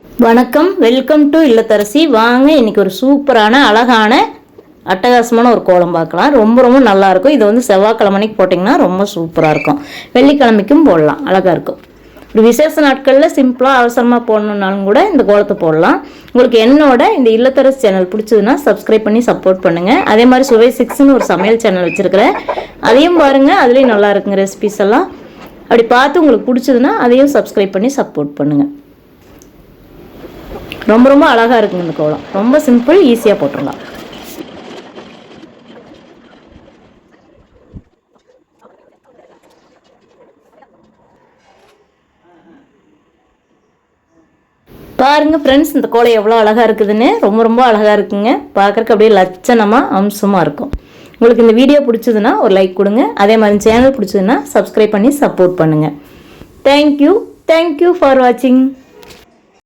வணக்கம், welcome to இல்லத்தரசி. வாங்க இன்னைக்கு ஒரு சூப்பரான அழகான அட்டகாசமான ஒரு கோலம் பார்க்கலாம். ரொம்ப ரொம்ப நல்லாயிருக்கும். இதை வந்து செவ்வாய்க்கிழமைக்கு போட்டிங்கன்னா ரொம்ப சூப்பராக இருக்கும். வெள்ளிக்கிழமைக்கும் போடலாம், அழகாக இருக்கும். ஒரு விசேஷ நாட்களில் சிம்பிளாக அவசரமாக போடணுன்னாலும் கூட இந்த கோலத்தை போடலாம். உங்களுக்கு என்னோட இந்த இல்லத்தரசி சேனல் பிடிச்சதுன்னா சப்ஸ்கிரைப் பண்ணி சப்போர்ட் பண்ணுங்கள். அதே மாதிரி சுவை 6ன்னு ஒரு சமையல் சேனல் வச்சுருக்கிறேன், அதையும் பாருங்கள். அதுலேயும் நல்லா இருக்குங்க ரெசிபிஸ் எல்லாம். அப்படி பார்த்து உங்களுக்கு பிடிச்சதுன்னா அதையும் சப்ஸ்கிரைப் பண்ணி சப்போர்ட் பண்ணுங்கள். ரொம்ப ரொம்ப அழகாக இருக்குங்க இந்த கோலம். ரொம்ப சிம்பிள், ஈஸியாக போட்டுடலாம். பாருங்க ஃப்ரெண்ட்ஸ், இந்த கோலம் எவ்வளோ அழகாக இருக்குதுன்னு. ரொம்ப ரொம்ப அழகாக இருக்குங்க. பார்க்குறக்கு அப்படியே லட்சணமாக அம்சமாக இருக்கும். உங்களுக்கு இந்த வீடியோ பிடிச்சதுன்னா ஒரு லைக் கொடுங்க. அதே மாதிரி சேனல் பிடிச்சதுன்னா சப்ஸ்கிரைப் பண்ணி சப்போர்ட் பண்ணுங்கள். தேங்க்யூ ஃபார் வாட்சிங்.